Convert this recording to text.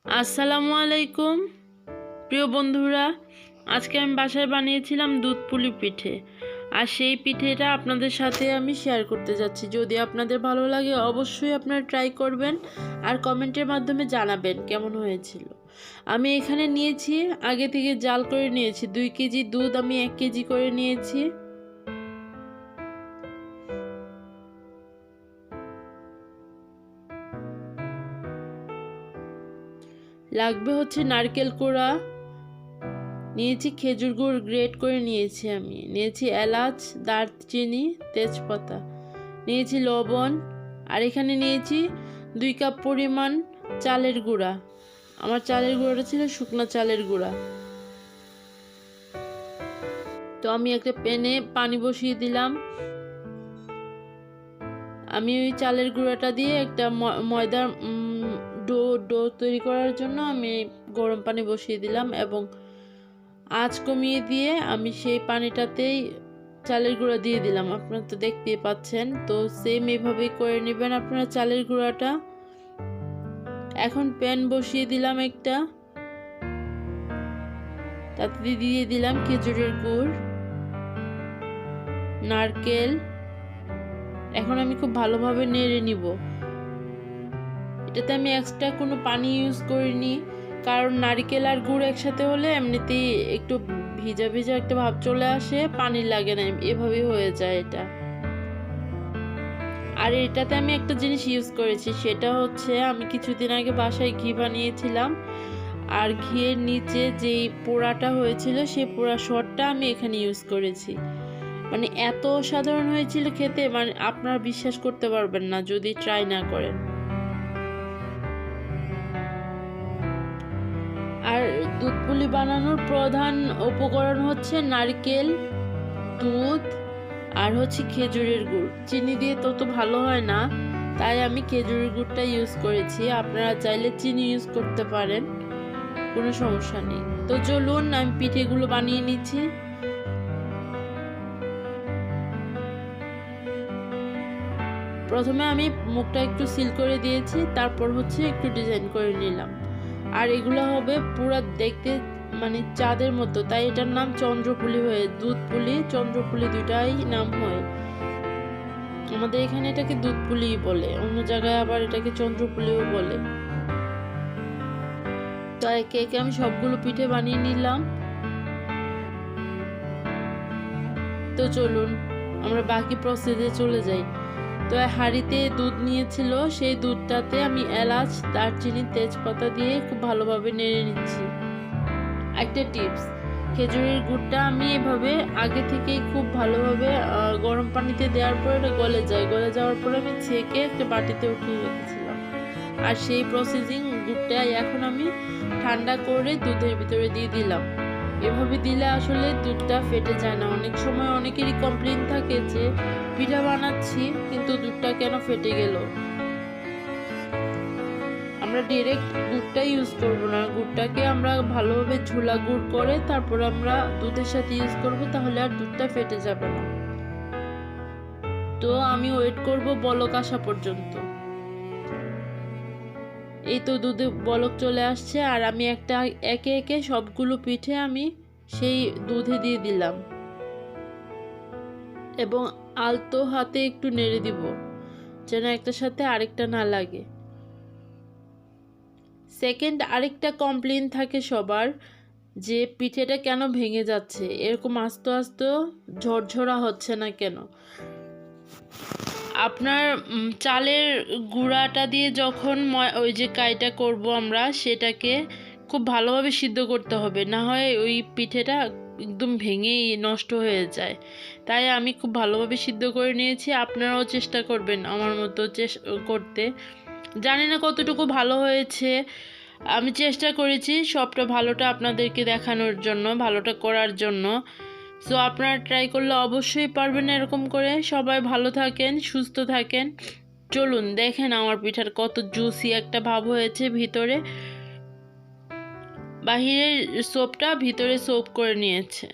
আসসালামু আলাইকুম প্রিয় বন্ধুরা, আজকে আমি বাসায় বানিয়েছিলাম দুধ পুলি পিঠে। আর সেই পিঠেটা আপনাদের সাথে আমি শেয়ার করতে যাচ্ছি। যদি আপনাদের ভালো লাগে অবশ্যই আপনারা ট্রাই করবেন আর কমেন্টের মাধ্যমে জানাবেন কেমন হয়েছিল। আমি এখানে নিয়েছি, আগে থেকে জাল করে নিয়েছি 2 কেজি দুধ, আমি 1 কেজি করে নিয়েছি। লাগবে হচ্ছে নারকেল কোড়া, নিয়েছি খেজুর গুড় গ্রেট করে নিয়েছি, আমি নিয়েছি এলাচ, দারচিনি, তেজপাতা, নিয়েছি লবণ, আর এখানে নিয়েছি 2 কাপ পরিমাণ চালের গুঁড়া। আমার চালের গুঁড়াটা ছিল শুকনো চালের গুঁড়া। তো আমি একটা প্যানে পানি বসিয়ে দিলাম। আমি ওই চালের গুঁড়াটা দিয়ে একটা ময়দার ডো তৈরি করার জন্য আমি গরম পানি বসিয়ে দিলাম এবং আঁচ কমিয়ে দিয়ে আমি সেই পানিটাতেই চালের গুঁড়া দিয়ে দিলাম। আপনারা তো দেখতেই পাচ্ছেন। তো সেম এভাবেই করে নেবেন আপনারা চালের গুঁড়াটা। এখন প্যান বসিয়ে দিলাম একটা, তাতে দিয়ে দিলাম খেজুরের গুড়, নারকেল। এখন আমি খুব ভালোভাবে নেড়ে নিব। এটাতে আমি এক্সট্রা কোনো পানি ইউজ করিনি, কারণ নারকেল আর গুড় একসাথে হলে এমনিতেই একটু ভিজা ভিজা একটা ভাব চলে আসে, পানি লাগে না, এভাবেই হয়ে যায় এটা। আর এটাতে আমি একটা জিনিস ইউজ করেছি, সেটা হচ্ছে আমি কিছুদিন আগে বাসায় ঘি বানিয়েছিলাম, আর ঘিয়ের নিচে যেই পোড়াটা হয়েছিল সেই পোড়া সরটা আমি এখানে ইউজ করেছি। মানে এত অসাধারণ হয়েছিল খেতে, মানে আপনারা বিশ্বাস করতে পারবেন না যদি ট্রাই না করেন। আর দুধ পুলি বানানোর প্রধান উপকরণ হচ্ছে নারকেল, দুধ আর হচ্ছে খেজুরের গুড়। চিনি দিয়ে তত ভালো হয় না, তাই আমি খেজুরের গুড়টা ইউজ করেছি। আপনারা চাইলে চিনি ইউজ করতে পারেন, কোনো সমস্যা নেই। তো চলুন আমি পিঠেগুলো বানিয়ে নিচ্ছি। প্রথমে আমি মুখটা একটু সিল করে দিয়েছি, তারপর হচ্ছে একটু ডিজাইন করে নিলাম। আর এগুলো হবে পুরো দেখতে মানে চাঁদের মতো, তাই এটার নাম চন্দ্রপুলি হয়ে, দুধ পুলি চন্দ্রপুলি দুটাই নাম হয়। আমাদের এখানে এটাকে দুধ পুলি বলে, অন্য জায়গায় আবার এটাকে চন্দ্রপুলিও বলে। তো একে একে আমি সবগুলো পিঠে বানিয়ে নিলাম। তো চলুন আমরা বাকি প্রসেসে চলে যাই। তো হাঁড়িতে দুধ নিয়েছিল, সেই দুধটাতে আমি এলাচ, দারচিনি, তেজপাতা দিয়ে খুব ভালোভাবে নেড়ে নিচ্ছি। একটা টিপস, খেজুরের গুড়টা আমি এভাবে আগে থেকেই খুব ভালোভাবে গরম পানিতে দেওয়ার পরে এটা গলে যায়, গলে যাওয়ার পরে আমি ছেঁকে একটা বাটিতে উঠিয়ে রেখেছিলাম। আর সেই প্রসেসিং গুড়টা এখন আমি ঠান্ডা করে দুধের ভিতরে দিয়ে দিলাম। এভাবে দিলে আসলে দুধটা ফেটে যায় না। অনেক সময় অনেকেরই কমপ্লেইন থাকে যে পিঠা বানাচ্ছি কিন্তু দুধটা কেন ফেটে গেল। আমরা ডিরেক্ট গুড়টা ইউজ করব না, গুড়টাকে আমরা ভালোভাবে ঝোলা গুড় করে তারপর আমরা দুধের সাথে ইউজ করব, তাহলে আর দুধটা ফেটে যাবে না। তো আমি ওয়েট করব বলক আসা পর্যন্ত। এই তো দুধে বলক চলে আসছে, আর আমি একে একে সবগুলো পিঠে আমি সেই দুধে দিয়ে দিলাম এবং আলতো হাতে একটু নেড়ে দিব যেন একটার সাথে আরেকটা না লাগে। সেকেন্ড আরেকটা কমপ্লেইন থাকে সবার যে পিঠেটা কেন ভেঙে যাচ্ছে, এরকম আস্তে আস্তে ঝরঝরা হচ্ছে না কেন। আপনার চালের গুঁড়াটা দিয়ে যখন ওই যে কাইটা করব আমরা, সেটাকে খুব ভালোভাবে সিদ্ধ করতে হবে, না হয় ওই পিঠেটা একদম ভেঙেই নষ্ট হয়ে যায়। তাই আমি খুব ভালোভাবে সিদ্ধ করে নিয়েছি। আপনারাও চেষ্টা করবেন আমার মতো করতে। জানি না কতটুকু ভালো হয়েছে, আমি চেষ্টা করেছি সবটা ভালোটা আপনাদেরকে দেখানোর জন্য, ভালোটা করার জন্য। সো আপনারা ট্রাই করলে অবশ্যই পারবেন এরকম করে। সবাই ভালো থাকেন, সুস্থ থাকেন। চলুন দেখেন আমার পিঠার কত জুসি একটা ভাব হয়েছে, ভিতরে বাহিরের সোপটা ভিতরে সোপ করে নিয়েছে।